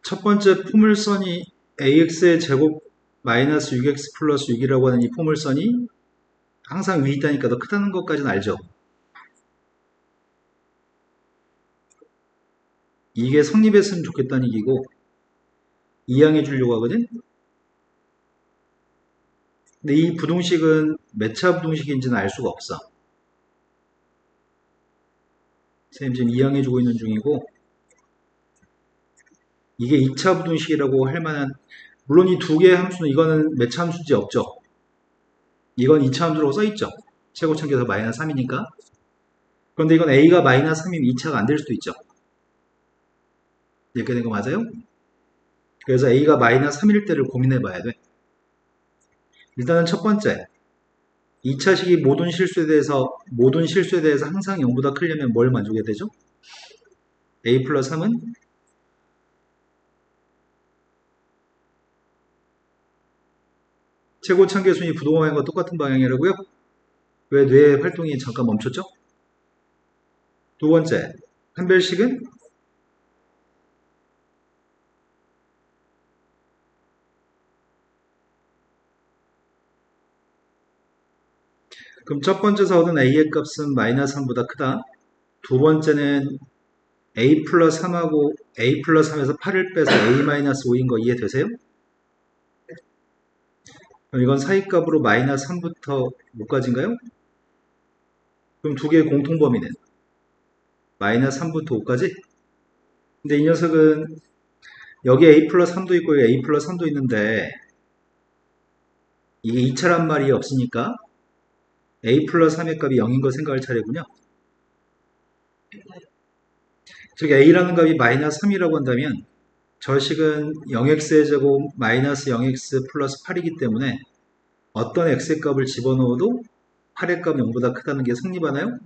첫 번째 포물선이 ax의 제곱 마이너스 6x 플러스 6이라고 하는 이 포물선이 항상 위에 있다니까 더 크다는 것까지는 알죠? 이게 성립했으면 좋겠다는 얘기고 이항해 주려고 하거든? 근데 이 부동식은 몇 차 부동식인지는 알 수가 없어. 선생님 지금 이항해 주고 있는 중이고 이게 2차 부동식이라고 할 만한, 물론 이 두 개의 함수는 이거는 몇 차 함수인지 없죠. 이건 2차 함수라고 써있죠. 최고차계에서 마이너스 3이니까. 그런데 이건 a가 마이너스 3이면 2차가 안 될 수도 있죠. 이렇게 된 거 맞아요? 그래서 a가 마이너스 3일 때를 고민해 봐야 돼. 일단은 첫 번째, 2차식이 모든 실수에 대해서 항상 0보다 크려면 뭘 만족해야 되죠? a 플러스 3은 최고 참계수이 부동한 방향과 똑같은 방향이라고요? 왜 뇌의 활동이 잠깐 멈췄죠? 두 번째, 판별식은 그럼 첫 번째에서 얻은 a의 값은 마이너스 3보다 크다. 두 번째는 a 플러스 3하고 a 플러스 3에서 8을 빼서 a 마이너스 5인 거 이해되세요? 그럼 이건 사이값으로 마이너스 3부터 몇까지인가요? 그럼 두 개의 공통범위는 마이너스 3부터 5까지? 근데 이 녀석은 여기 a 플러스 3도 있고 여기 a 플러스 3도 있는데 이게 2차란 말이 없으니까 a 플러스 3의 값이 0인 거 생각할 차례군요. 즉 a라는 값이 마이너스 3이라고 한다면 저 식은 0x의 제곱 마이너스 0x 플러스 8이기 때문에 어떤 x의 값을 집어넣어도 8의 값 0보다 크다는 게 성립하나요?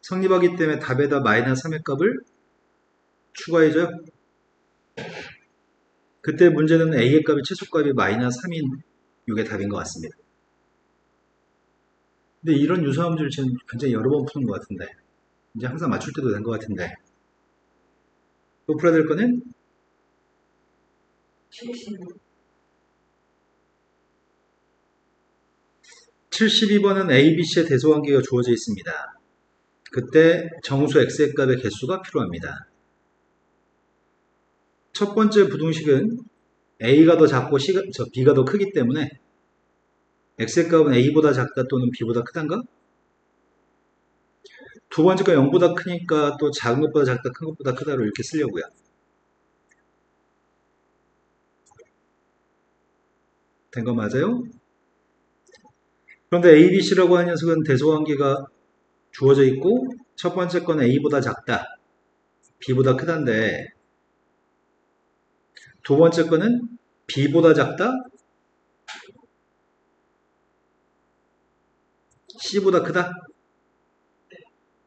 성립하기 때문에 답에다 마이너스 3의 값을 추가해줘요. 그때 문제는 a의 값이 최소값이 마이너스 3인 이게 답인 것 같습니다. 근데 이런 유사함들을 지금 굉장히 여러 번 푸는 것 같은데 이제 항상 맞출 때도 된 것 같은데 또 풀어야 될 거는 72번은 A, B, C의 대소관계가 주어져 있습니다. 그때 정수 x의 값의 개수가 필요합니다. 첫 번째 부등식은 a가 더 작고 b가 더 크기 때문에 x의 값은 a보다 작다 또는 b보다 크단가? 두 번째 거 0보다 크니까 또 작은 것보다 작다 큰 것보다 크다로 이렇게 쓰려고요. 된 거 맞아요? 그런데 A, B, C라고 하는 녀석은 대소관계가 주어져 있고 첫 번째 건 A보다 작다, B보다 크다인데 두 번째 거는 B보다 작다, C보다 크다.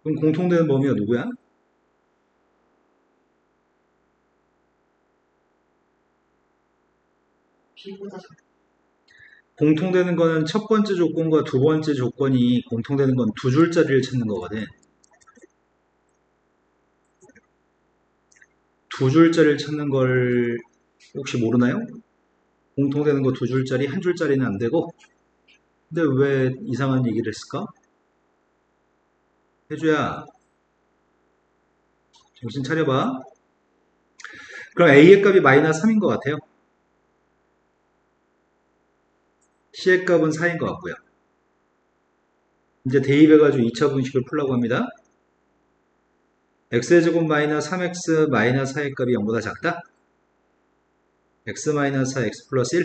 그럼 공통되는 범위가 누구야? 공통되는 거는 첫 번째 조건과 두 번째 조건이 공통되는 건 두 줄짜리를 찾는 거거든. 두 줄짜리를 찾는 걸 혹시 모르나요? 공통되는 거 두 줄짜리, 한 줄짜리는 안 되고. 근데 왜 이상한 얘기를 했을까? 혜주야, 정신 차려봐. 그럼 A의 값이 마이너스 3인 것 같아요. C의 값은 4인 것 같고요. 이제 대입해가지고 2차 분식을 풀라고 합니다. x의 제곱 마이너스 3x 마이너스 4의 값이 0보다 작다? x 마이너스 4 x 플러스 1?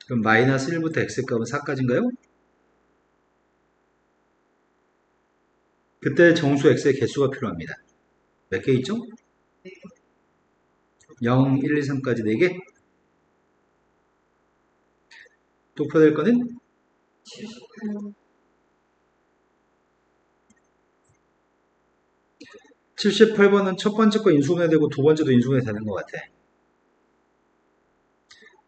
그럼 마이너스 1부터 x의 값은 4까지인가요? 그때 정수 x의 개수가 필요합니다. 몇 개 있죠? 0, 1, 2, 3까지 4개? 또 풀어야 될 거는 78번은 첫 번째 거 인수분해 되고 두 번째도 인수분해 되는 것 같아.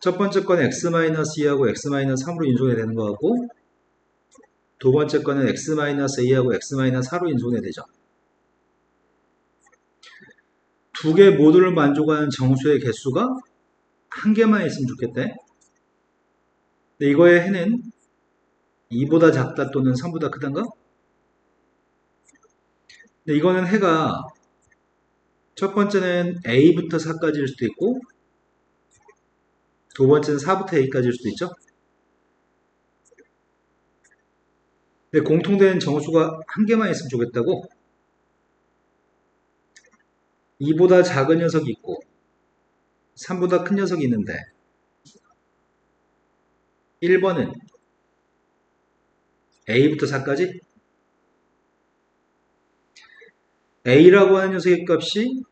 첫 번째 건 x-2하고 x-3으로 인수분해 되는 것 같고 두 번째 거는 x-a하고 x-4로 인수분해 되죠. 두 개 모두를 만족하는 정수의 개수가 한 개만 있으면 좋겠대. 근데 이거의 해는 2보다 작다 또는 3보다 크단가? 근데 이거는 해가 첫 번째는 a부터 4까지일 수도 있고 두 번째는 4부터 a까지일 수도 있죠. 근데 공통된 정수가 한 개만 있으면 좋겠다고. 2보다 작은 녀석이 있고 3보다 큰 녀석이 있는데 1번은 a부터 4까지 a라고 하는 녀석의 값이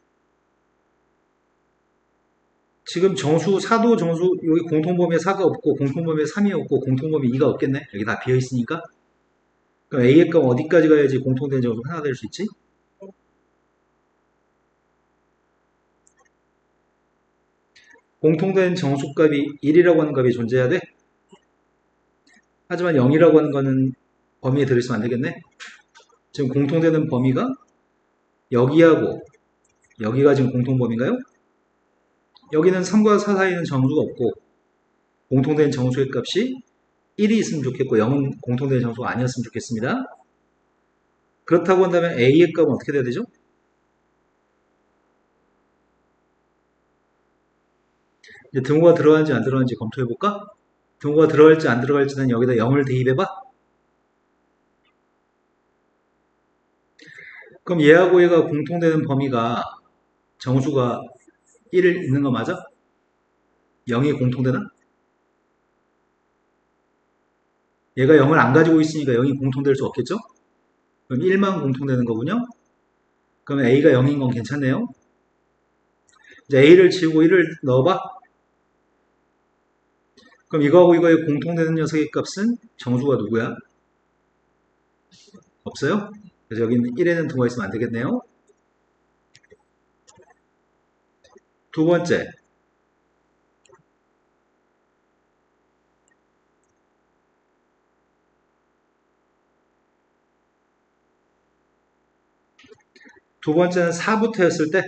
지금 정수, 사도 정수, 여기 공통범위에 4가 없고 공통범위에 3이 없고 공통범위 2가 없겠네. 여기 다 비어있으니까. 그럼 a의 값 어디까지 가야지 공통된 정수가 하나 될 수 있지? 공통된 정수값이 1이라고 하는 값이 존재해야 돼? 하지만 0이라고 하는 거는 범위에 들어있으면 안 되겠네? 지금 공통되는 범위가 여기하고 여기가 지금 공통범위인가요? 여기는 3과 4 사이에는 정수가 없고 공통된 정수의 값이 1이 있으면 좋겠고 0은 공통된 정수가 아니었으면 좋겠습니다. 그렇다고 한다면 a의 값은 어떻게 돼야 되죠? 이제 등호가 들어가는지 안 들어가는지 검토해볼까? 등호가 들어갈지 안 들어갈지는 여기다 0을 대입해봐. 그럼 얘하고 얘가 공통되는 범위가 정수가 1을 있는 거 맞아? 0이 공통되나? 얘가 0을 안 가지고 있으니까 0이 공통될 수 없겠죠? 그럼 1만 공통되는 거군요. 그럼 a가 0인 건 괜찮네요. 이제 a를 지우고 1을 넣어봐. 그럼 이거하고 이거의 공통되는 녀석의 값은 정수가 누구야? 없어요? 그래서 여기는 1에는 등호가 있으면 안 되겠네요. 두 번째, 두 번째는 4부터였을 때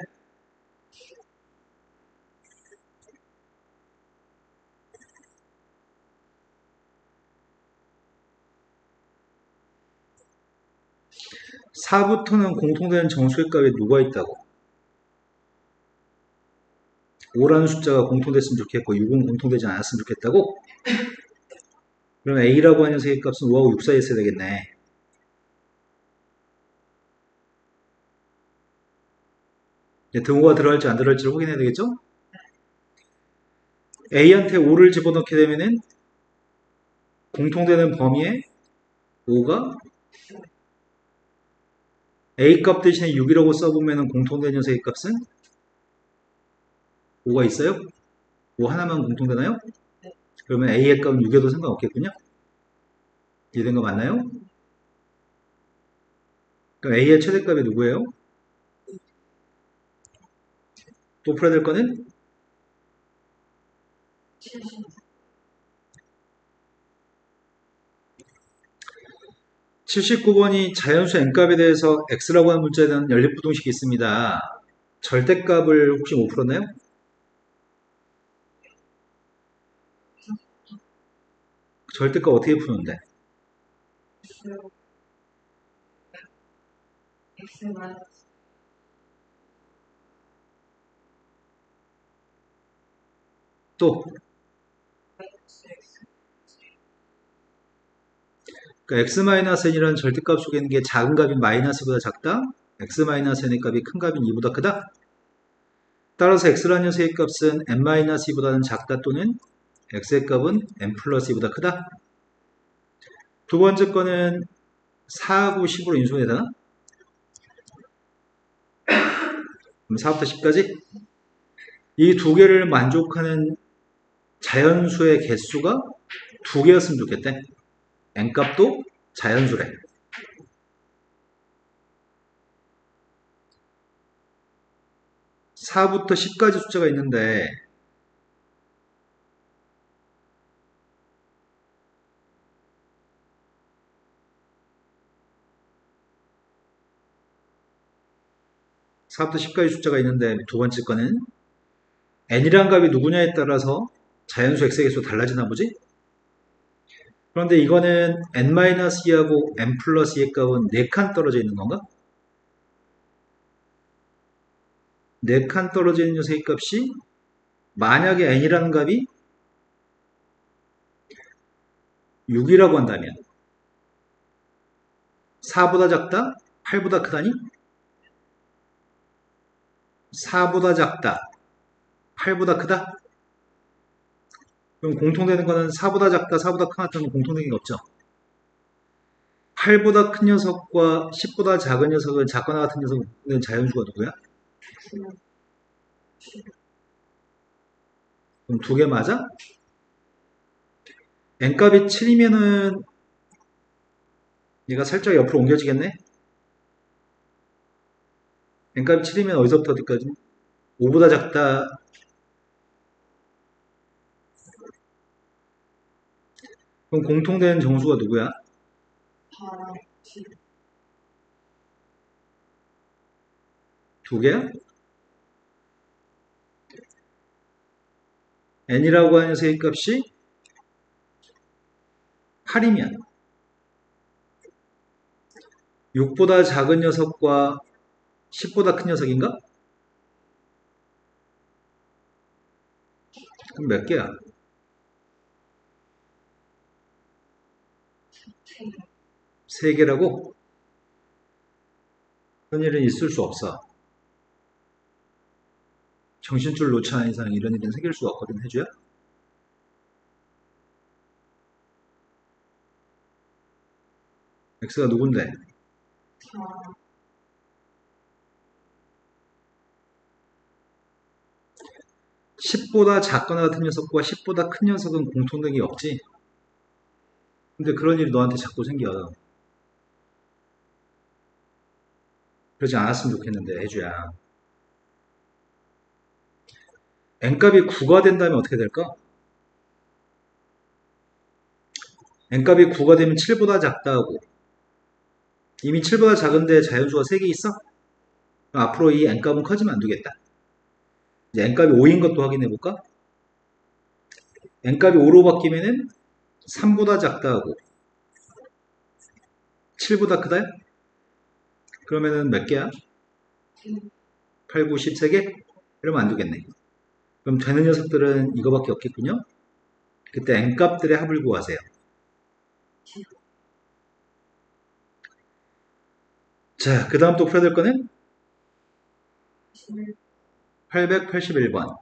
4부터는 공통되는 정수의 값에 누가 있다고? 5라는 숫자가 공통됐으면 좋겠고 6은 공통되지 않았으면 좋겠다고? 그러면 a라고 하는 녀석의 값은 5하고 6 사이에 있어야 되겠네. 등호가 들어갈지 안 들어갈지를 확인해야 되겠죠? a한테 5를 집어넣게 되면은 공통되는 범위에 5가 a 값 대신에 6이라고 써보면 공통된 녀석의 값은 5가 있어요? 5 하나만 공통되나요? 그러면 a의 값은 6에도 상관없겠군요. 이해된 거 맞나요? 그럼 a의 최대값이 누구예요? 또 풀어야 될 거는 79번이 자연수 n값에 대해서 x라고 하는 문자에 대한 연립부동식이 있습니다. 절대값을 혹시 못 풀었나요? 절대값 어떻게 푸는데? 또 그러니까 x-n이라는 절대값 속에 있는 게 작은 값이 마이너스보다 작다? x-n의 값이 큰 값인 2보다 크다? 따라서 x라는 녀석의 값은 n-2보다는 작다 또는 x의 값은 n 플러스 2보다 크다? 두 번째 거는 4하고 10으로 인수해야 되나? 그럼 4부터 10까지? 이 두 개를 만족하는 자연수의 개수가 두 개였으면 좋겠대. n값도 자연수래. (4부터 10까지) 숫자가 있는데 4부터 10까지 숫자가 있는데 두 번째 거는 n이란 값이 누구냐에 따라서 자연수 x의 개수 달라지나 보지? 그런데 이거는 n-2하고 n 플러스 2의 값은 4칸 떨어져 있는 건가? 4칸 떨어져 있는 녀석의 값이 만약에 n이라는 값이 6이라고 한다면 4보다 작다? 8보다 크다니? 4보다 작다. 8보다 크다? 그럼 공통되는 거는 4보다 작다, 4보다 크다는 공통되는 게 없죠. 8보다 큰 녀석과 10보다 작은 녀석은 작거나 같은 녀석은 자연수가 누구야? 그럼 두 개 맞아? n값이 7이면은 얘가 살짝 옆으로 옮겨지겠네? n값이 7이면 어디서부터 어디까지? 5보다 작다. 그럼 공통되는 정수가 누구야? 두 개야? n이라고 하는 녀석의 값이 8이면 6보다 작은 녀석과 10보다 큰 녀석인가? 그럼 몇 개야? 3개라고? 그런 일은 있을 수 없어. 정신줄 놓지 않은 이상 이런 일은 생길 수가 없거든, 해줘야? x가 누군데? 10보다 작거나 같은 녀석과 10보다 큰 녀석은 공통된 게 없지? 근데 그런 일이 너한테 자꾸 생겨. 그러지 않았으면 좋겠는데, 해줘야. n값이 9가 된다면 어떻게 될까? n값이 9가 되면 7보다 작다고. 이미 7보다 작은데 자연수가 3개 있어? 그럼 앞으로 이 n값은 커지면 안 되겠다. 이제 n값이 5인 것도 확인해볼까? n값이 5로 바뀌면은 3보다 작다고. 7보다 크다? 그러면은 몇 개야? 8, 9, 10, 3개? 이러면 안 되겠네. 그럼 되는 녀석들은 이거밖에 없겠군요. 그때 n값들의 합을 구하세요. 자, 그 다음 또 풀어야 될 거는 881번.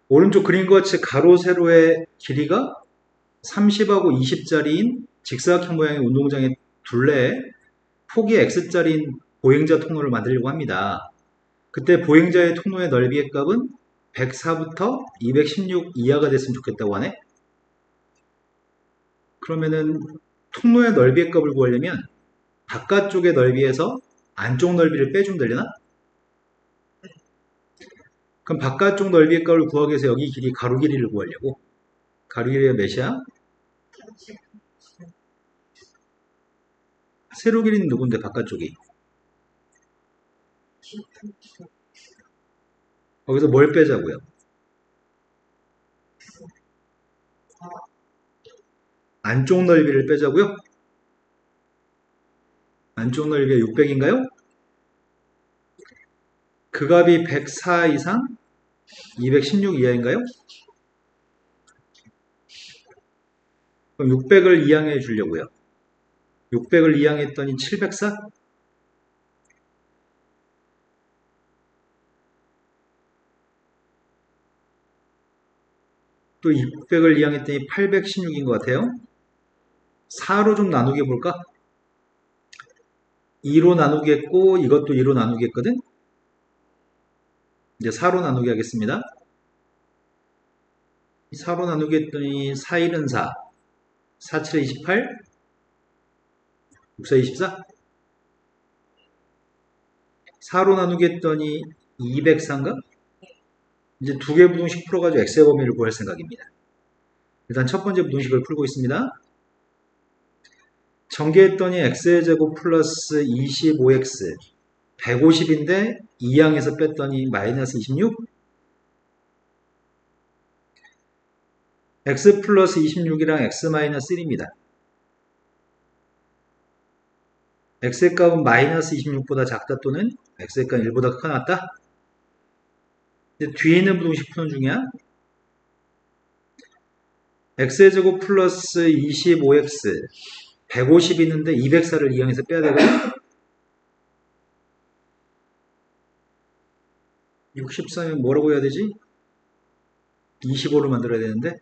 오른쪽 그림과 같이 가로, 세로의 길이가 30하고 20짜리인 직사각형 모양의 운동장의 둘레에 폭이 x짜리인 보행자 통로를 만들려고 합니다. 그때 보행자의 통로의 넓이의 값은 104부터 216 이하가 됐으면 좋겠다고 하네. 그러면은 통로의 넓이의 값을 구하려면 바깥쪽의 넓이에서 안쪽 넓이를 빼주면 되려나? 그럼 바깥쪽 넓이의 값을 구하기 위해서 여기 길이 가로 길이를 구하려고. 가로 길이가 몇이야? 세로 길이는 누군데 바깥쪽이? 거기서 뭘 빼자고요? 안쪽 넓이를 빼자고요? 안쪽 넓이가 600인가요? 그 값이 104 이상 216 이하인가요? 그럼 600을 이항해 주려고요. 600을 이항했더니 704? 또 600을 이항했더니 816인 것 같아요. 4로 좀 나누게 볼까? 2로 나누겠고 이것도 2로 나누겠거든? 이제 4로 나누게 하겠습니다. 4로 나누게 했더니 4, 1은 4, 4, 7은 28, 6, 4, 24. 4로 나누게 했더니 204인가? 이제 두 개 부등식 풀어가지고 x의 범위를 구할 생각입니다. 일단 첫 번째 부등식을 풀고 있습니다. 전개했더니 x의 제곱 플러스 25x 150인데 2항에서 뺐더니 마이너스 26? x 플러스 26이랑 x 마이너스 1입니다. x의 값은 마이너스 26보다 작다 또는 x의 값은 1보다 크거나 같다? 뒤에 있는 부동식 푸는 중이야. x의 제곱 플러스 25x 150 있는데 204를 2항에서 빼야 되고 63면 뭐라고 해야 되지? 25로 만들어야 되는데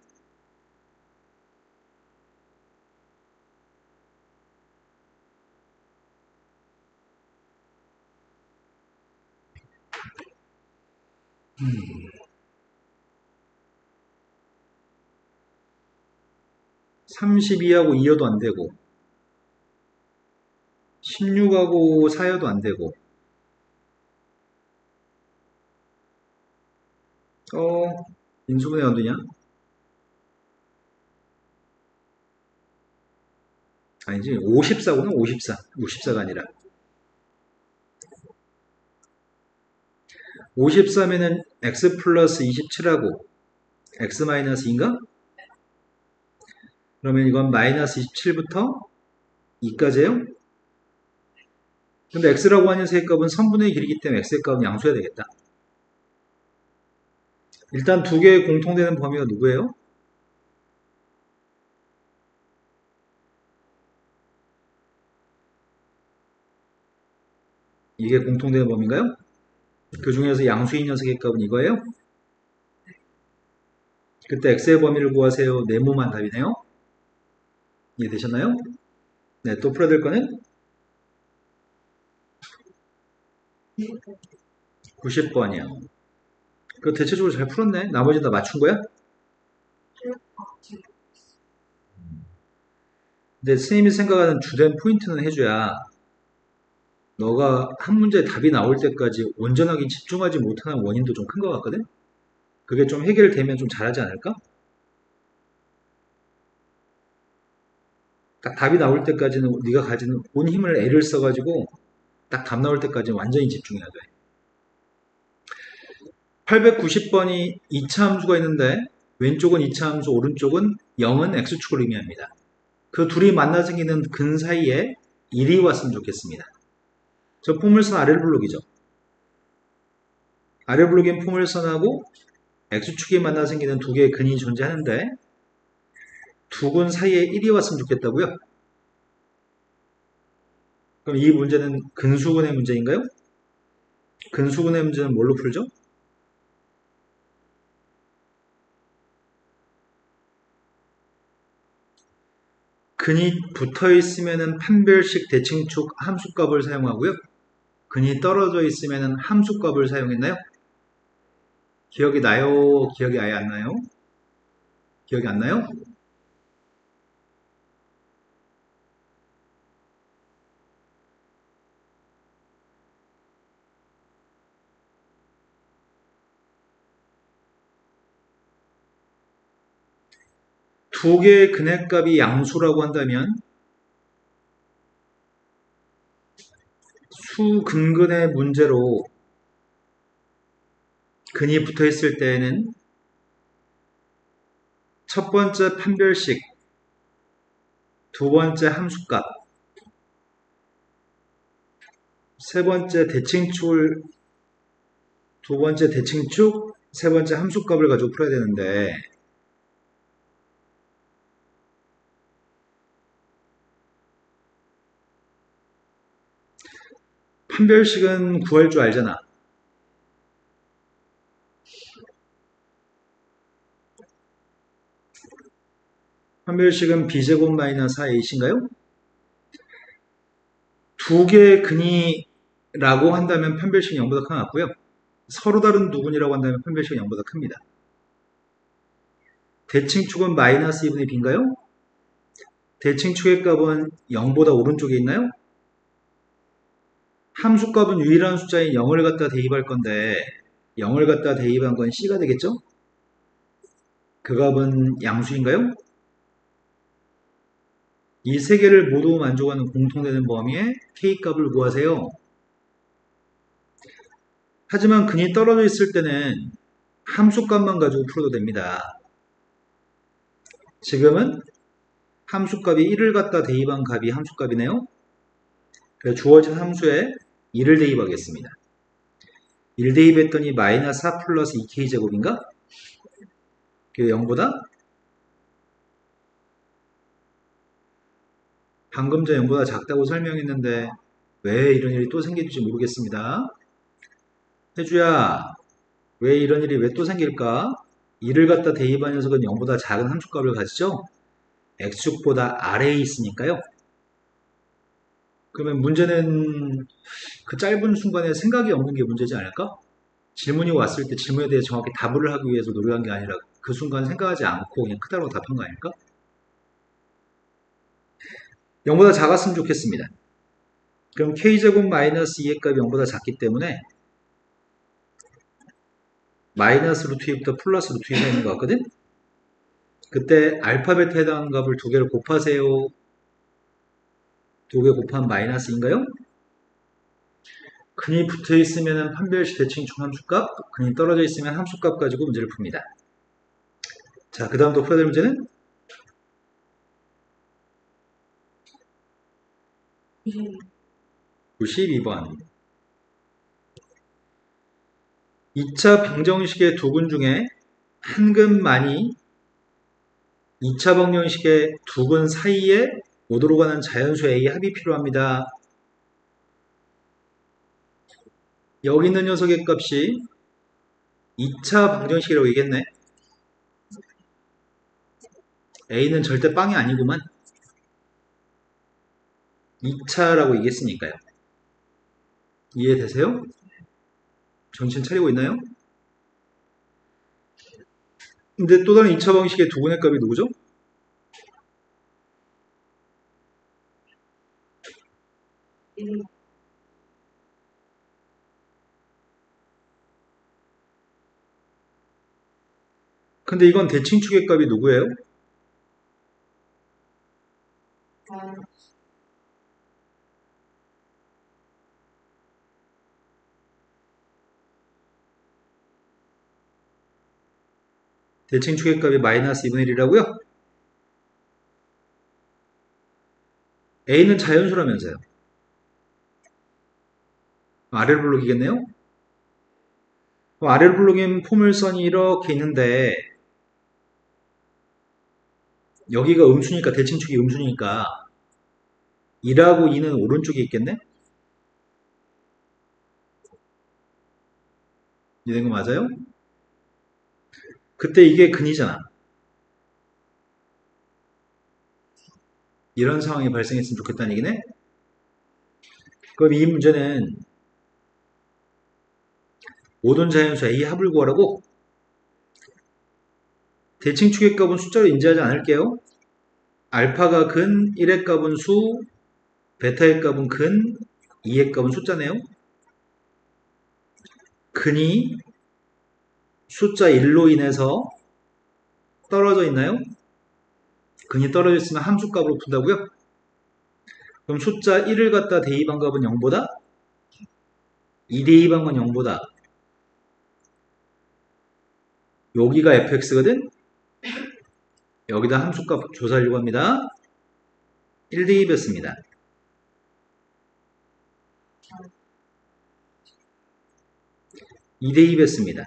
음. 32하고 2여도 안되고 16하고 4여도 안되고 인수분해 안 되냐? 아니지 54구나 54 64가 아니라 53에는 x 플러스 27하고 x 마이너스 2인가? 그러면 이건 마이너스 27부터 2까지예요? 근데 x라고 하는 세 값은 선분의 길이기 때문에 x의 값은 양수해야 되겠다. 일단 두 개의 공통되는 범위가 누구예요? 이게 공통되는 범위인가요? 그 중에서 양수인 녀석의 값은 이거예요? 그때 x의 범위를 구하세요. 네모만 답이네요. 이해되셨나요? 네, 또 풀어야 될 거는 90번이요. 그거 대체적으로 잘 풀었네. 나머지 다 맞춘 거야? 근데 선생님이 생각하는 주된 포인트는 해줘야 너가 한 문제 답이 나올 때까지 온전하게 집중하지 못하는 원인도 좀 큰 것 같거든? 그게 좀 해결되면 좀 잘하지 않을까? 딱 답이 나올 때까지는 네가 가지는 온 힘을 애를 써가지고 딱 답 나올 때까지 완전히 집중해야 돼. 890번이 2차 함수가 있는데 왼쪽은 2차 함수, 오른쪽은 0은 x축을 의미합니다. 그 둘이 만나 생기는 근 사이에 1이 왔으면 좋겠습니다. 저 포물선 아랫블록이죠. 아랫블록인 포물선하고 x축이 만나 생기는 두 개의 근이 존재하는데 두 근 사이에 1이 왔으면 좋겠다고요? 그럼 이 문제는 근수근의 문제인가요? 근수근의 문제는 뭘로 풀죠? 근이 붙어 있으면 판별식 대칭축 함수값을 사용하고요. 근이 떨어져 있으면 함수값을 사용했나요? 기억이 나요? 기억이 아예 안 나요? 기억이 안 나요? 두 개의 근의 값이 양수라고 한다면 수근근의 문제로 근이 붙어 있을 때에는 첫 번째 판별식, 두 번째 함수값, 세 번째 대칭축을 두 번째 대칭축, 세 번째 함수값을 가지고 풀어야 되는데 판별식은 구할 줄 알잖아. 판별식은 b제곱 마이너스 4ac인가요? 두 개의 근이라고 한다면 판별식은 0보다 크나 같고요. 서로 다른 두 근이라고 한다면 판별식은 0보다 큽니다. 대칭축은 마이너스 2분의 b인가요? 대칭축의 값은 0보다 오른쪽에 있나요? 함수값은 유일한 숫자인 0을 갖다 대입할 건데 0을 갖다 대입한 건 c가 되겠죠? 그 값은 양수인가요? 이 세 개를 모두 만족하는 공통되는 범위의 k값을 구하세요. 하지만 근이 떨어져 있을 때는 함수값만 가지고 풀어도 됩니다. 지금은 함수값이 1을 갖다 대입한 값이 함수값이네요. 그래서 주어진 함수에 1을 대입하겠습니다. 1 대입했더니 마이너스 4 플러스 2k제곱인가? 그게 0보다? 방금 전 0보다 작다고 설명했는데 왜 이런 일이 또 생길지 모르겠습니다. 혜주야, 왜 이런 일이 왜 또 생길까? 1을 갖다 대입한 녀석은 0보다 작은 함수값을 가지죠? x축보다 아래에 있으니까요. 그러면 문제는 그 짧은 순간에 생각이 없는 게 문제지 않을까? 질문이 왔을 때 질문에 대해 정확히 답을 하기 위해서 노력한 게 아니라 그 순간 생각하지 않고 그냥 크다고 답한 거 아닐까? 0보다 작았으면 좋겠습니다. 그럼 k제곱 마이너스 2의 값이 0보다 작기 때문에 마이너스 루트 2부터 플러스 루트 2가 있는 것 같거든? 그때 알파 베타에 해당하는 값을 두 개를 곱하세요. 두 개 곱하면 마이너스인가요? 근이 붙어 있으면 판별식 대칭중 함수값, 근이 떨어져 있으면 함수값 가지고 문제를 풉니다. 자, 그 다음 또 풀어야 될 문제는 92번. 2차 방정식의 두 근 중에 한 근만이 2차 방정식의 두 근 사이에 모두로 가는 자연수 A의 합이 필요합니다. 여기 있는 녀석의 값이 2차 방정식이라고 얘기했네. A는 절대 빵이 아니구만. 2차라고 얘기했으니까요. 이해되세요? 정신 차리고 있나요? 근데 또 다른 2차 방식의 두 근의 값이 누구죠? 근데 이건 대칭축의 값이 누구예요? 대칭축의 값이 마이너스 2분의 1이라고요? A는 자연수라면서요. 아래로 블록이겠네요? 아래로 블록인 포물선이 이렇게 있는데 여기가 음수니까 대칭축이 음수니까 2하고 2는 오른쪽에 있겠네? 이해된 거 맞아요? 그때 이게 근이잖아. 이런 상황이 발생했으면 좋겠다는 얘기네? 그럼 이 문제는 모든 자연수 A 합을 구하라고 대칭축의 값은 숫자로 인지하지 않을게요. 알파가 근 1의 값은 수, 베타의 값은 근, 2의 값은 숫자네요. 근이 숫자 1로 인해서 떨어져 있나요? 근이 떨어져 있으면 함수값으로 푼다고요? 그럼 숫자 1을 갖다 대입한 값은 0보다? 2 대입한 건 0보다. 여기가 fx거든? 여기다 함수값 조사하려고 합니다. 1 대입했습니다. 2 대입했습니다.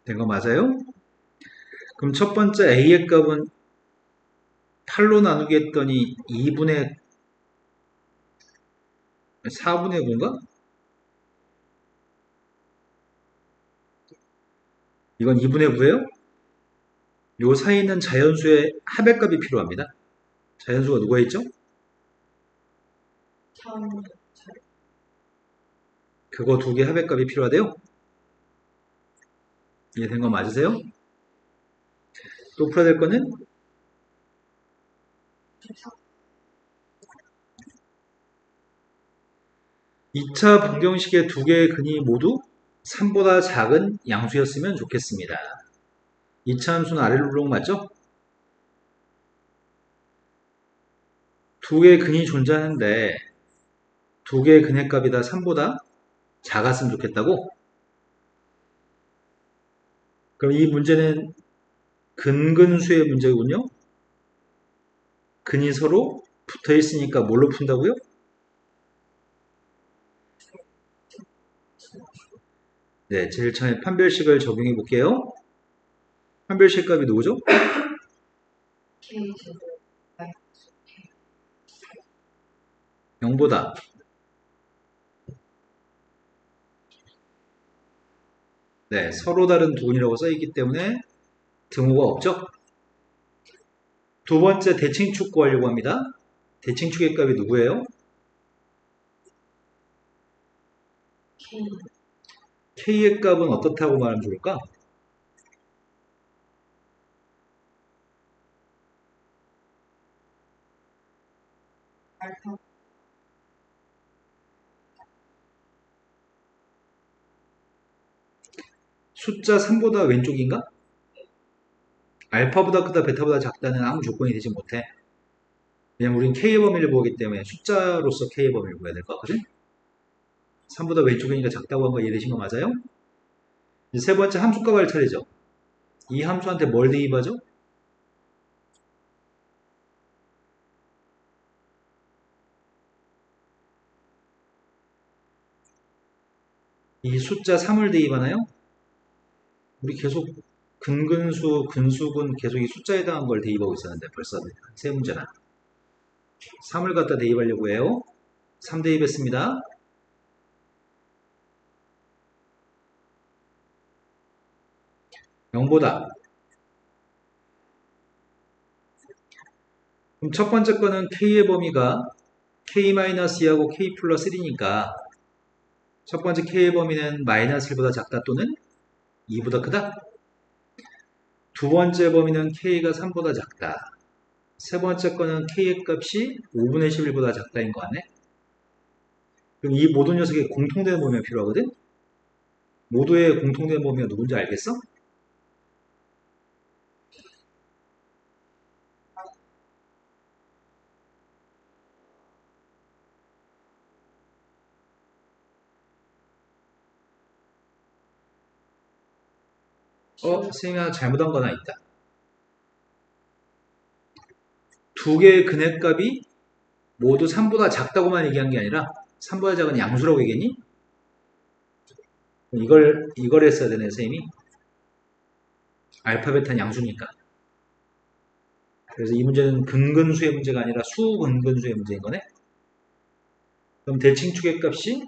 된 거 맞아요? 그럼 첫 번째 a의 값은 8로 나누기 했더니 2분의 4분의 9인가? 이건 2분의 9예요? 요 사이에 있는 자연수의 합의 값이 필요합니다. 자연수가 누가 있죠? 그거 두 개 합의 값이 필요하대요? 이해된 거 맞으세요? 또 풀어야 될 거는 2차 방정식의 두 개의 근이 모두 3보다 작은 양수였으면 좋겠습니다. 2차 함수는 아래로 블록 맞죠? 두 개의 근이 존재하는데 두 개의 근의 값이 다 3보다 작았으면 좋겠다고? 그럼 이 문제는 근근수의 문제군요. 근이 서로 붙어 있으니까 뭘로 푼다고요? 네, 제일 처음에 판별식을 적용해 볼게요. 판별식 값이 누구죠? 0보다. 네, 서로 다른 두 근이라고 써있기 때문에 등호가 없죠? 두 번째 대칭축 구하려고 합니다. 대칭축의 값이 누구예요? K의 값은 어떻다고 말하면 좋을까? 숫자 3보다 왼쪽인가? 알파보다 크다, 베타보다 작다는 아무 조건이 되지 못해. 왜냐면 우린 K의 범위를 보기 때문에 숫자로서 K의 범위를 보야 될 것 같거든? 3보다 왼쪽이니까 작다고 한 거 이해되신 거 맞아요? 이제 세 번째 함수값 할 차례죠. 이 함수한테 뭘 대입하죠? 이 숫자 3을 대입하나요? 우리 계속 근근수, 근수근 계속 이 숫자에 해당한 걸 대입하고 있었는데 벌써 세 문제나. 3을 갖다 대입하려고 해요. 3 대입했습니다. 0보다. 그럼 첫 번째 거는 K의 범위가 K-2하고 K 플러스 1이니까 첫 번째 K의 범위는 마이너스 1보다 작다 또는 2보다 크다. 두 번째 범위는 K가 3보다 작다. 세 번째 거는 K의 값이 5분의 11보다 작다인 거 같네. 그럼 이 모든 녀석의 공통된 범위가 필요하거든? 모두의 공통된 범위가 누군지 알겠어? 선생님이 하나 잘못한 거 하나 있다. 두 개의 근의 값이 모두 3보다 작다고만 얘기한 게 아니라 3보다 작은 양수라고 얘기했니? 이걸 했어야 되네, 선생님이. 알파, 베타는 양수니까. 그래서 이 문제는 근근수의 문제가 아니라 수근근수의 문제인 거네. 그럼 대칭축의 값이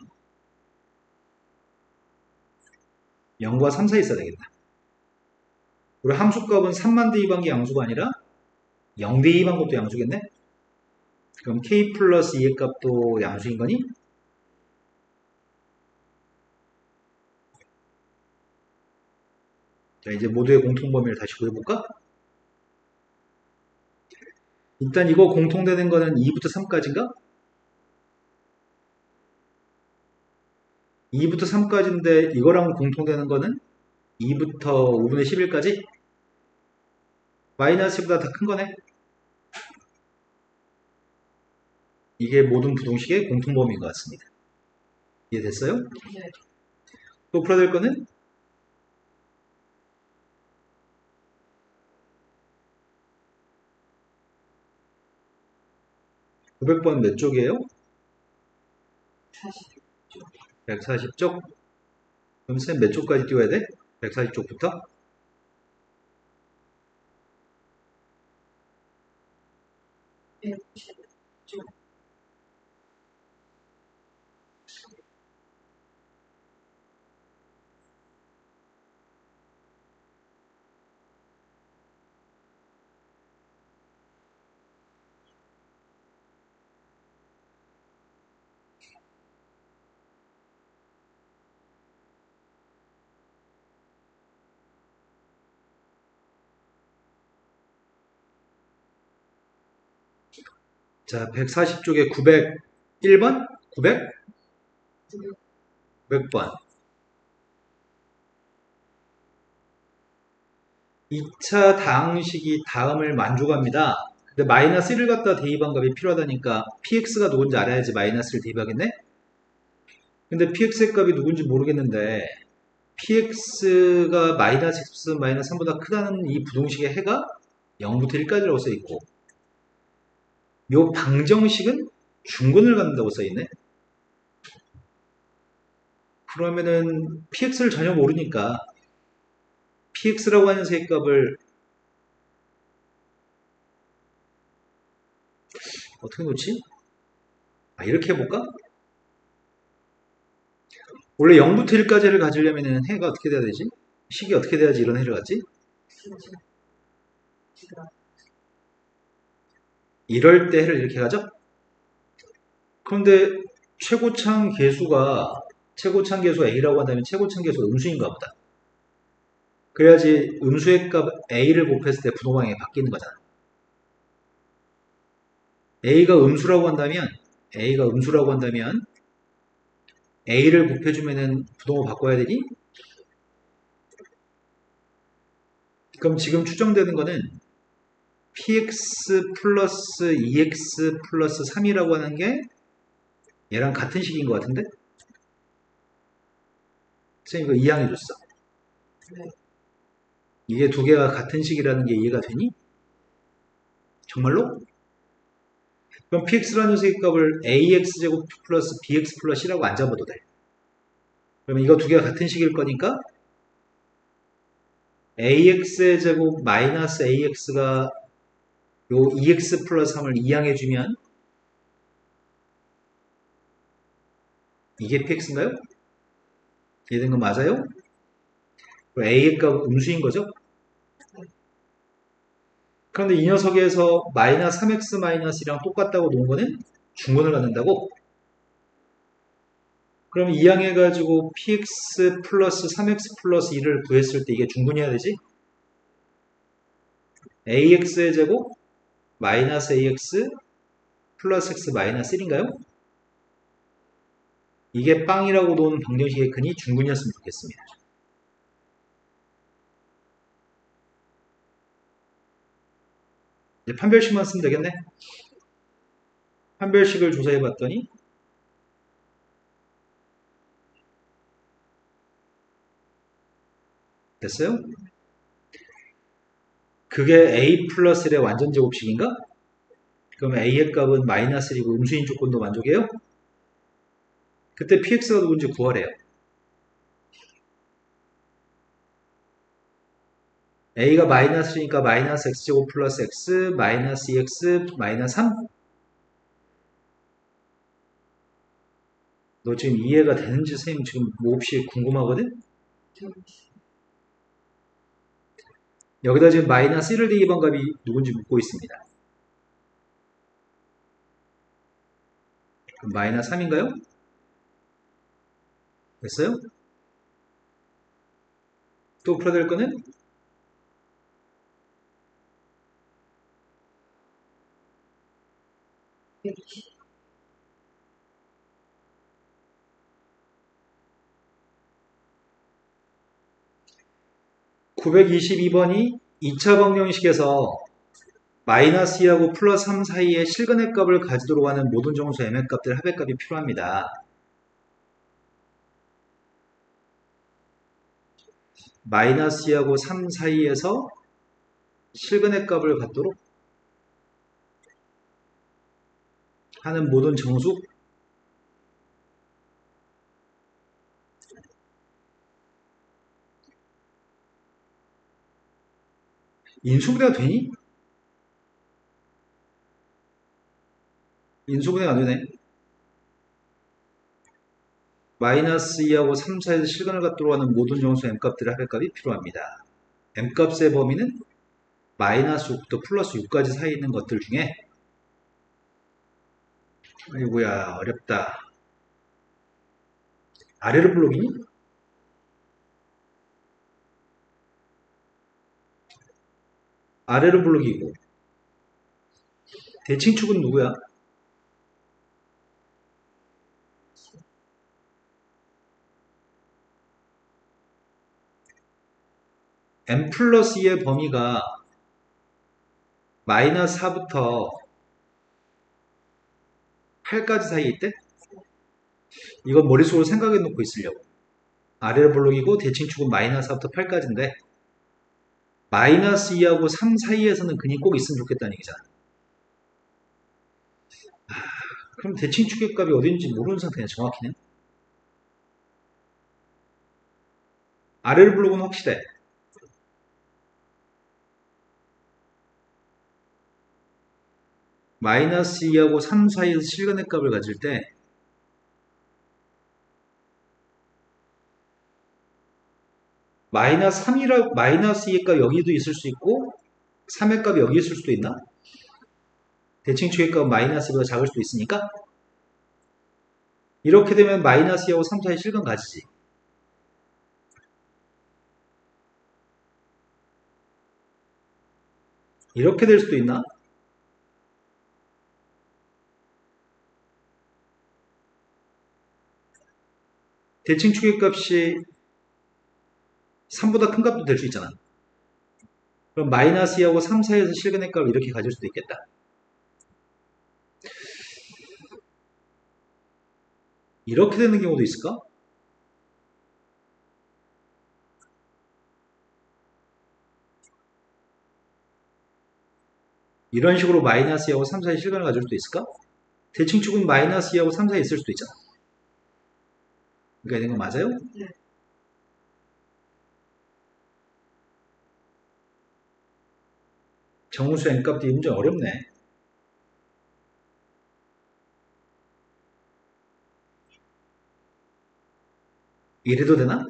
0과 3 사이에 있어야 되겠다. 우리 함수값은 3만 대입한 게 양수가 아니라 0 대입한 것도 양수겠네? 그럼 k 플러스 2의 값도 양수인 거니? 자, 이제 모두의 공통범위를 다시 구해볼까? 일단 이거 공통되는 거는 2부터 3까지인가? 2부터 3까지인데 이거랑 공통되는 거는 2부터 5분의 11까지? 마이너스보다 더 큰 거네? 이게 모든 부동식의 공통범위인 것 같습니다. 이해됐어요? 네. 또 풀어야 될 거는 900번 몇 쪽이에요? 140쪽? 그럼 쌤 몇 쪽까지 띄워야 돼? 140쪽부터? 자, 140쪽에 901번? 900? 900번. 2차 다항식이 다음을 만족합니다. 근데 마이너스 1을 갖다 대입한 값이 필요하다니까 px가 누군지 알아야지 마이너스를 대입하겠네? 근데 px의 값이 누군지 모르겠는데 px가 마이너스 x 마이너스 3보다 크다는 이 부동식의 해가 0부터 1까지라고 써있고 요 방정식은 중근을 갖는다고 써있네? 그러면은 px를 전혀 모르니까 px라고 하는 세값을 어떻게 놓지? 이렇게 해볼까? 원래 0부터 1까지를 가지려면 해가 어떻게 돼야 되지? 식이 어떻게 돼야지 이런 해를 갖지? 이럴 때 해를 이렇게 가죠? 그런데 최고창 계수 A라고 한다면 최고창 계수 음수인가 보다. 그래야지 음수의 값 A를 곱했을 때 부동방향이 바뀌는 거잖아. A가 음수라고 한다면 A를 곱해주면은 부동호 바꿔야 되니? 그럼 지금 추정되는 거는 px 플러스 2x 플러스 3이라고 하는 게 얘랑 같은 식인 것 같은데? 선생님 이거 이해해줬어. 이게 두 개가 같은 식이라는 게 이해가 되니? 정말로? 그럼 px라는 녀석의 값을 ax제곱 플러스 bx 플러스 c라고 안 잡아도 돼. 그러면 이거 두 개가 같은 식일 거니까 ax의 제곱 마이너스 ax가 요 2x 플러스 3을 이항해주면 이게 px인가요? 이해된 거 맞아요? a의 값 음수인 거죠? 그런데 이 녀석에서 마이너스 3x 마이너스랑 똑같다고 놓은 거는 중근을 갖는다고? 그럼 이항해가지고 px 플러스 3x 플러스 2를 구했을 때 이게 중근이어야 되지? ax의 제곱 마이너스 ax 플러스 x 마이너스 1인가요? 이게 빵이라고 놓은 방정식의 근이 중근이었으면 좋겠습니다. 이제 판별식만 쓰면 되겠네? 판별식을 조사해봤더니 됐어요? 그게 a 플러스 1의 완전 제곱식인가? 그러면 a의 값은 마이너스 1이고 음수인 조건도 만족해요? 그때 px가 누군지 구하래요. a가 마이너스니까 마이너스 x제곱 플러스 x 마이너스 2x 마이너스 3? 너 지금 이해가 되는지 선생님 지금 몹시 궁금하거든? 여기다 지금 마이너스 1을 대입한 값이 누군지 묻고 있습니다. 그럼 마이너스 3인가요? 됐어요? 또 풀어야 될 거는 922번이 2차 방정식에서 마이너스 2하고 플러스 3 사이에 실근의 값을 가지도록 하는 모든 정수 m의 값들 합의 값이 필요합니다. 마이너스 2하고 3 사이에서 실근의 값을 갖도록 하는 모든 정수 인수분해가 되니? 인수분해가 안 되네. 마이너스 2하고 3 사이에서 실근을 갖도록 하는 모든 정수 m값들의 합의값이 필요합니다. m값의 범위는 마이너스 6부터 플러스 6까지 사이에 있는 것들 중에 아이고야 어렵다. 아래로 블록이니? 아래로 블록이고 대칭축은 누구야? m 플러스 2의 범위가 마이너스 4부터 8까지 사이에 있대? 이건 머릿속으로 생각해 놓고 있으려고. 아래로 블록이고 대칭축은 마이너스 4부터 8까지인데 마이너스 2하고 3 사이에서는 근이 꼭 있으면 좋겠다는 얘기잖아. 그럼 대칭축의 값이 어딘지 모르는 상태냐 정확히는? 아래로 블록은 확실해. 마이너스 2하고 3 사이에서 실근의 값을 가질 때 마이너스 2의 값 여기도 있을 수 있고 3의 값이 여기 있을 수도 있나? 대칭축의 값은 마이너스 2보다 작을 수도 있으니까 이렇게 되면 마이너스 2하고 3 사이 실근 가지지. 이렇게 될 수도 있나? 대칭축의 값이 3보다 큰 값도 될 수 있잖아. 그럼 마이너스 2하고 3 사이에서 실근의 값을 이렇게 가질 수도 있겠다. 이렇게 되는 경우도 있을까? 이런 식으로 마이너스 2하고 3 사이 실근을 가질 수도 있을까? 대칭축은 마이너스 2하고 3 사이에 있을 수도 있잖아. 그러니까 이건 거 맞아요? 네. 정수 n값도 이 문제 어렵네. 이래도 되나?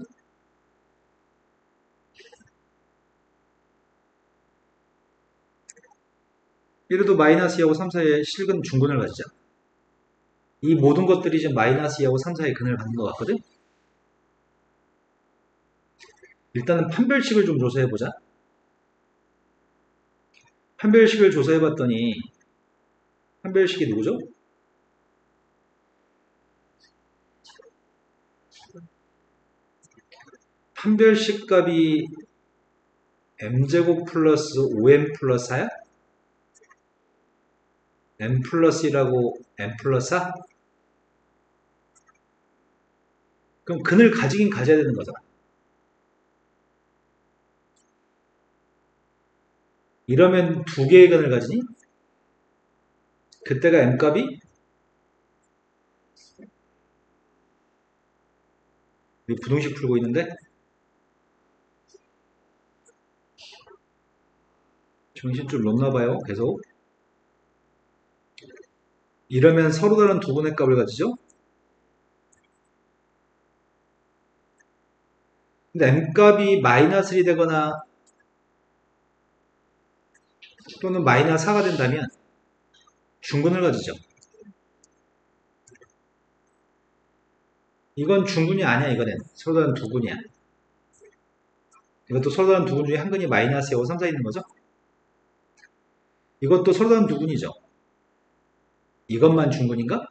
이래도 마이너스 2하고 3 사이에 실근 중근을 가지자. 이 모든 것들이 지금 마이너스 2하고 3 사이에 근을 갖는 것 같거든? 일단은 판별식을 좀 조사해보자. 판별식을 조사해봤더니 판별식이 누구죠? 판별식 값이 m제곱 플러스 5m 플러스 4야? m 플러스 1하고 m 플러스 4? 그럼 근을 가지긴 가져야 되는 거잖아. 이러면 두 개의 근을 가지니? 그때가 m값이 부등식 풀고 있는데 정신 좀 놓나봐요 계속. 이러면 서로 다른 두 분의 값을 가지죠? 근데 m값이 마이너스 1이 되거나 또는 마이너스 4가 된다면 중근을 가지죠. 이건 중근이 아니야. 이거는 서로 다른 두 근이야. 이것도 서로 다른 두 근 중에 한 근이 마이너스 2하고 3 사이 있는 거죠? 이것도 서로 다른 두 근이죠. 이것만 중근인가?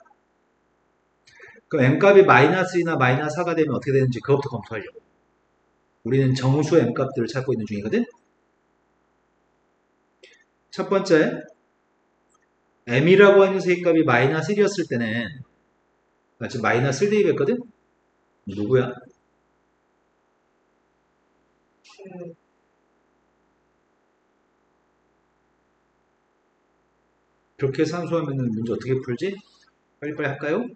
그럼 m값이 마이너스 2나 마이너스 4가 되면 어떻게 되는지 그것부터 검토하려고. 우리는 정수 m값들을 찾고 있는 중이거든? 첫 번째, m이라고 하는 세값이 마이너스 1이었을 때는 마치 마이너스 1 대입했거든? 누구야? 그렇게 산수하면 문제 어떻게 풀지? 빨리빨리 할까요?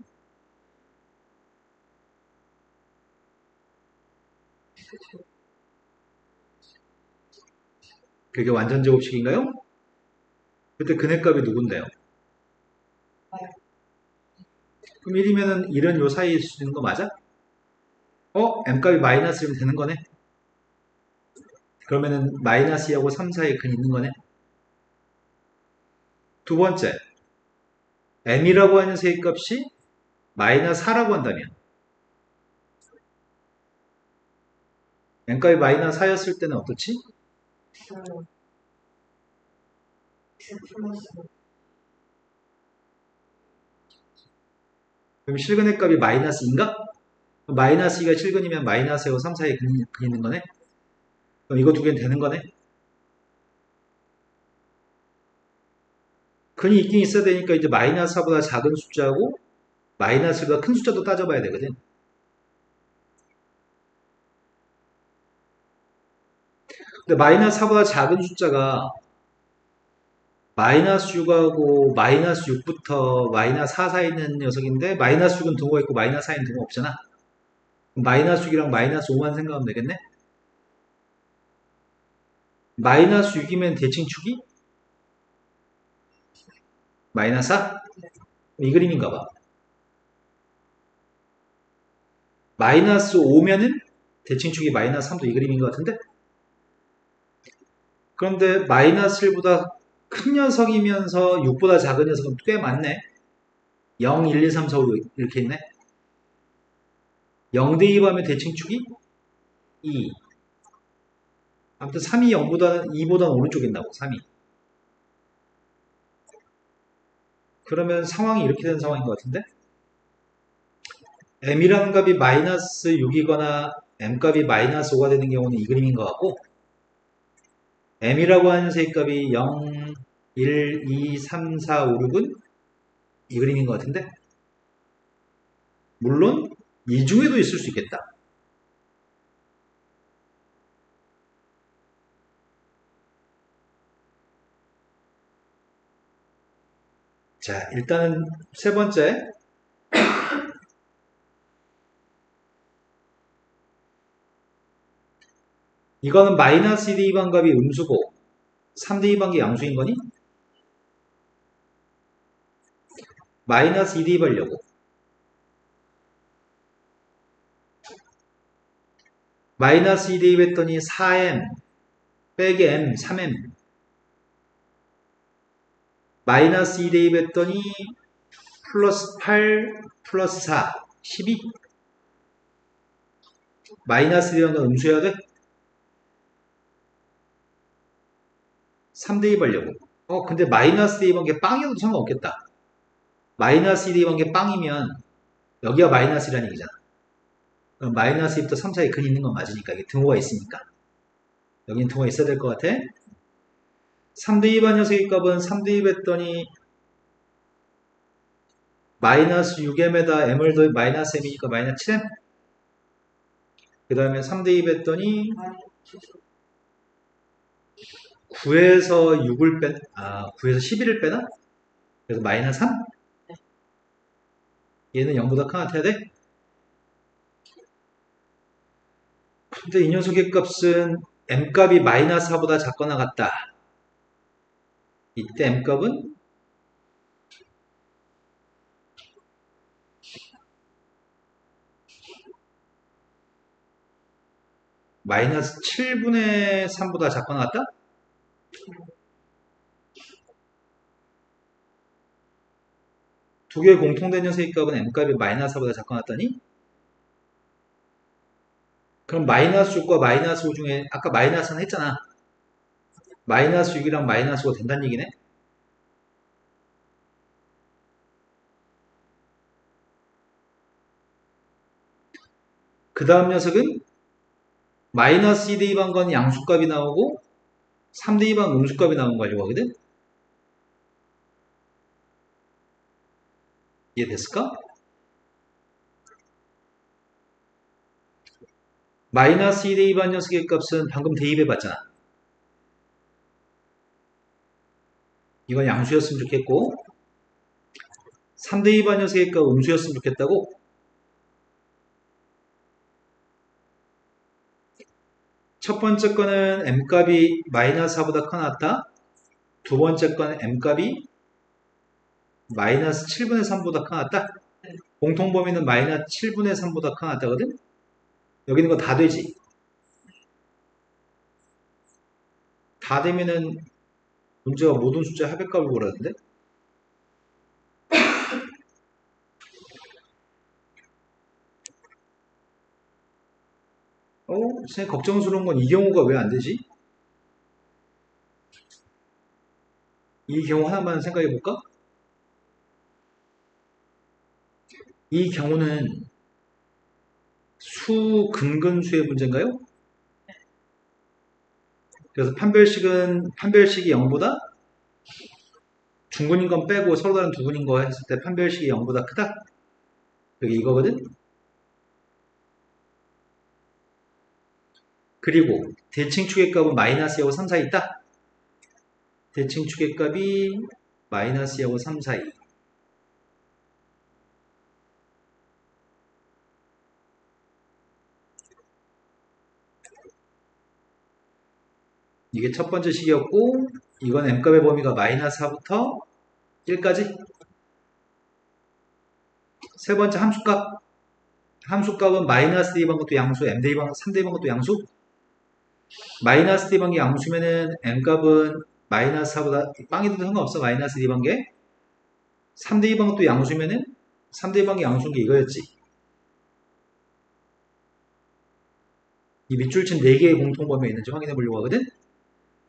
그게 완전 제곱식인가요? 그때 근해값이 누군데요? 그럼 1이면은 1은 요 사이에 있을 수 있는 거 맞아? m값이 마이너스 1이면 되는 거네? 그러면은 마이너스 2하고 3 사이에 근 있는 거네? 두 번째, m이라고 하는 세값이 마이너스 4라고 한다면 m값이 마이너스 4였을 때는 어떻지? 그럼 실근의 값이 마이너스인가? 마이너스 2가 실근이면 마이너스 2하고 3 사이에 근 있는 거네? 그럼 이거 두 개는 되는 거네? 근이 있긴 있어야 되니까 이제 마이너스 4보다 작은 숫자고 마이너스 1보다 큰 숫자도 따져봐야 되거든. 근데 마이너스 4보다 작은 숫자가 마이너스 6하고 마이너스 6부터 마이너스 4 사이에 있는 녀석인데 마이너스 6은 등호가 있고 마이너스 4는 등호 없잖아. 마이너스 6이랑 마이너스 5만 생각하면 되겠네? 마이너스 6이면 대칭축이 마이너스 4? 이 그림인가 봐. 마이너스 5면은 대칭축이 마이너스 3도 이 그림인 것 같은데? 그런데 마이너스 1보다 큰 녀석이면서 6보다 작은 녀석은 꽤 많네. 0, 1, 2, 3, 4, 5 이렇게 있네. 0 대입하면 대칭축이 2. 아무튼 3이 2보다는 오른쪽에 있나고 3이. 그러면 상황이 이렇게 된 상황인 것 같은데? m이라는 값이 마이너스 6이거나 m값이 마이너스 5가 되는 경우는 이 그림인 것 같고 m이라고 하는 세값이 0, 1, 2, 3, 4, 5, 6은 이 그림인 것 같은데 물론 이 중에도 있을 수 있겠다. 자, 일단은 세 번째 이거는 마이너스 2대 2번 값이 음수고 3대 2번 게 양수인 거니? 마이너스 2대 2 하려고 마이너스 2대 2 했더니 4m 빼기 m 3m 마이너스 2대 2 했더니 플러스 8 플러스 4 12 마이너스 1이라는 건 음수해야 돼? 3대 2 하려고 근데 마이너스 2번 게 빵이어도 상관없겠다. 마이너스 2대 2번 게 빵이면 여기가 마이너스라는 얘기잖아. 그럼 마이너스 2부터 3 사이에 근 있는 건 맞으니까 이게 등호가 있으니까 여기는 등호가 있어야 될 것 같아. 3대 2번 녀석의 값은 3대 2 했더니 마이너스 6m에다 m을 더해 마이너스 m이니까 마이너스 7m 그 다음에 3대 2 했더니 9에서 6을 9에서 11을 빼나? 그래서 마이너스 3? 얘는 0보다 큰 것 같아야 돼? 근데 이 녀석의 값은 m값이 마이너스 4보다 작거나 같다. 이때 m값은 마이너스 7분의 3보다 작거나 같다? 두 개의 공통된 녀석의 값은 m값이 마이너스 4보다 작거나 같다니? 그럼 마이너스 6과 마이너스 5 중에 아까 마이너스는 했잖아. 마이너스 6이랑 마이너스 5가 된다는 얘기네? 그 다음 녀석은 마이너스 2대 2번 건 양수값이 나오고 3대 2번 음수값이 나온 거 가지고 하거든? 이해됐을까? 마이너스 2대 2번 녀석의 값은 방금 대입해 봤잖아. 이건 양수였으면 좋겠고 3대 2번 녀석의 값 음수였으면 좋겠다고? 첫 번째 거는 m값이 마이너스 4보다 커 나왔다. 두 번째 거는 m값이 마이너스 7분의 3보다 커 나왔다. 공통범위는 마이너스 7분의 3보다 커 나왔다거든? 여기 있는 거 다 되지? 다 되면은 문제가 모든 숫자 합의값을 구하라는데? 선생님 걱정스러운 건 이 경우가 왜 안 되지? 이 경우 하나만 생각해 볼까? 이 경우는 근근수의 문제인가요? 그래서 판별식이 0보다 중군인 건 빼고 서로 다른 두 군인 거 했을 때 판별식이 0보다 크다? 여기 이거거든? 그리고 대칭 축의 값은 마이너스 2하고 3 사이 있다? 대칭 축의 값이 마이너스 2하고 3 사이. 이게 첫 번째 식이었고, 이건 m값의 범위가 마이너스 4부터 1까지. 세 번째 함수값. 함수값은 마이너스 dban 것도 양수, m dban, 3 dban 것도 양수. 마이너스 dban 게 양수면은 m값은 마이너스 4보다 빵이도 상관없어. 마이너스 dban 게. 3 dban 것도 양수면은 3 dban 게 양수인 게 이거였지. 이 밑줄친 4개의 공통범위가 있는지 확인해 보려고 하거든.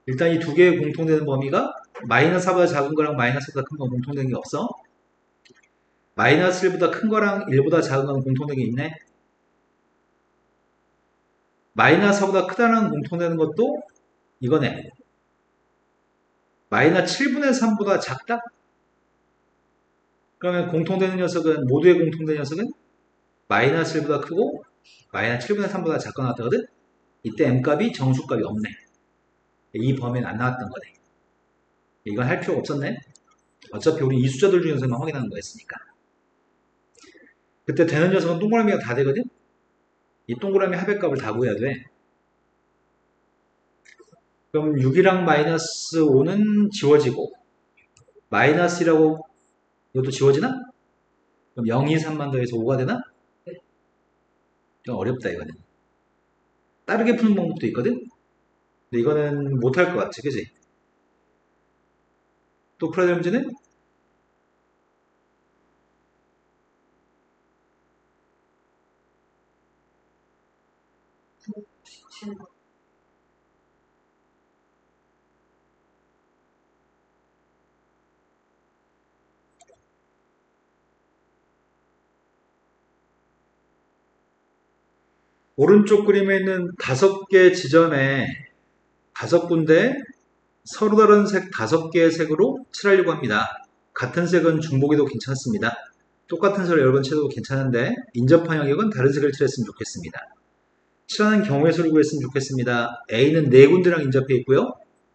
일단 이 두 개의 공통되는 범위가 마이너스 4보다 작은 거랑 마이너스 4보다 큰 건 공통되는 게 없어. 마이너스 1보다 큰 거랑 1보다 작은 건 공통되는 게 있네. 마이너스 4보다 크다는 공통되는 것도 이거네. 마이너스 7분의 3보다 작다? 그러면 공통되는 녀석은, 모두의 공통되는 녀석은 마이너스 1보다 크고 마이너스 7분의 3보다 작거나 같거든? 이때 m값이 정수값이 없네. 이 범위는 안 나왔던 거네. 이건 할 필요가 없었네. 어차피 우리 이 숫자들 중에서만 확인하는 거였으니까. 그때 되는 녀석은 동그라미가 다 되거든? 이 동그라미 합의값을 다 구해야 돼. 그럼 6이랑 마이너스 5는 지워지고, 마이너스 1하고 이것도 지워지나? 그럼 0, 2, 3만 더해서 5가 되나? 좀 어렵다 이거는. 다르게 푸는 방법도 있거든? 근데 이거는 못할 것 같지, 그지? 또 풀어야 될 문제는? 오른쪽 그림에 있는 5개 지점에 5군데 서로 다른 색 5개의 색으로 칠하려고 합니다. 같은 색은 중복해도 괜찮습니다. 똑같은 색을 여러 번 칠해도 괜찮은데 인접한 영역은 다른 색을 칠했으면 좋겠습니다. 칠하는 경우의 수를 구했으면 좋겠습니다. A는 4군데랑 인접해 있고요.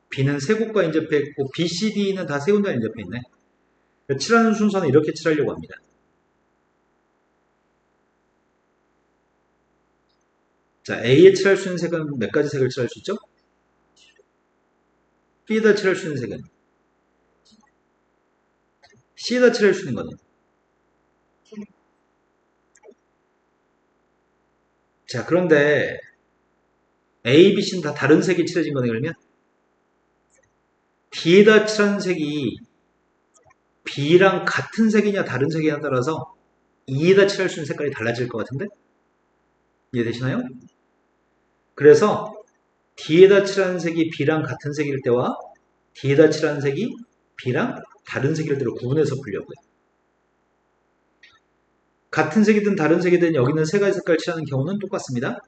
B는 3곳과 인접해 있고 B, C, D는 다 3군데랑 인접해 있네. 칠하는 순서는 이렇게 칠하려고 합니다. 자, A에 칠할 수 있는 색은 몇 가지 색을 칠할 수 있죠? B에다 칠할 수 있는 색은? C에다 칠할 수 있는 거는? 자, 그런데 A, B, C는 다 다른 색이 칠해진 거네, 그러면? D에다 칠한 색이 B랑 같은 색이냐 다른 색이냐에 따라서 E에다 칠할 수 있는 색깔이 달라질 것 같은데? 이해되시나요? 그래서 D에다 칠한 색이 B랑 같은 색일 때와 D에다 칠한 색이 B랑 다른 색일 때로 구분해서 풀려고요. 같은 색이든 다른 색이든 여기는 세 가지 색깔 칠하는 경우는 똑같습니다.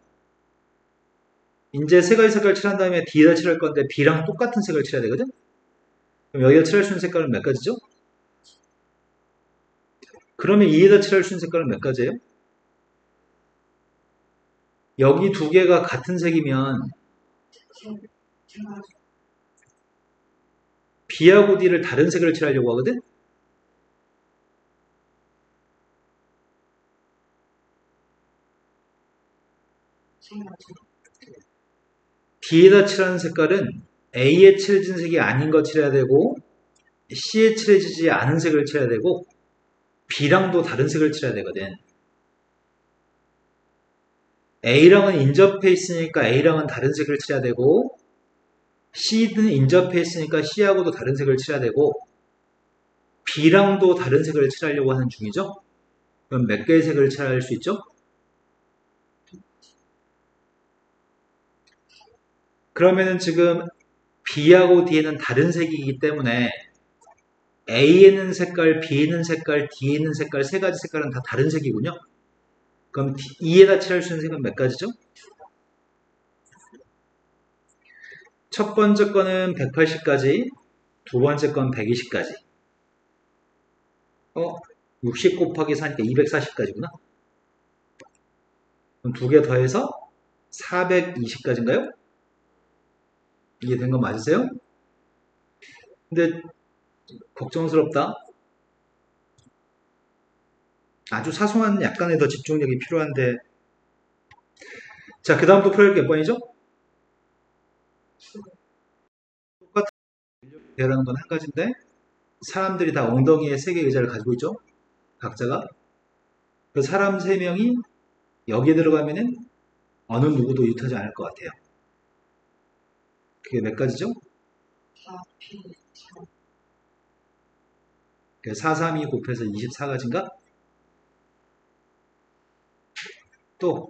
이제 세 가지 색깔 칠한 다음에 D에다 칠할 건데 B랑 똑같은 색을 칠해야 되거든? 그럼 여기다 칠할 수 있는 색깔은 몇 가지죠? 그러면 E에다 칠할 수 있는 색깔은 몇 가지예요? 여기 두 개가 같은 색이면 B하고 D를 다른 색을 칠하려고 하거든? D에다 칠하는 색깔은 A에 칠해진 색이 아닌 거 칠해야 되고 C에 칠해지지 않은 색을 칠해야 되고 B랑도 다른 색을 칠해야 되거든. A랑은 인접해 있으니까 A랑은 다른 색을 칠해야 되고 C는 인접해 있으니까 C하고도 다른 색을 칠해야 되고 B랑도 다른 색을 칠하려고 하는 중이죠. 그럼 몇 개의 색을 칠할 수 있죠? 그러면은 지금 B하고 D에는 다른 색이기 때문에 A에는 색깔, B에는 색깔, D에는 색깔, 세 가지 색깔은 다 다른 색이군요. 그럼 E에다 칠할 수 있는 색은 몇 가지죠? 첫 번째 거는 180까지, 두 번째 건 120까지. 60 곱하기 4니까 240까지구나. 그럼 두 개 더해서 420까지인가요? 이게 된 거 맞으세요? 근데 걱정스럽다. 아주 사소한 약간의 더 집중력이 필요한데. 자, 그 다음도 풀어야 할 몇 번이죠? 똑같은 대라는 건 한 가지인데 사람들이 다 엉덩이에 세 개 의자를 가지고 있죠? 각자가. 그 사람 세 명이 여기에 들어가면은 어느 누구도 유타지 않을 것 같아요. 그게 몇 가지죠? 4, 3, 2 곱해서 24가지인가? 또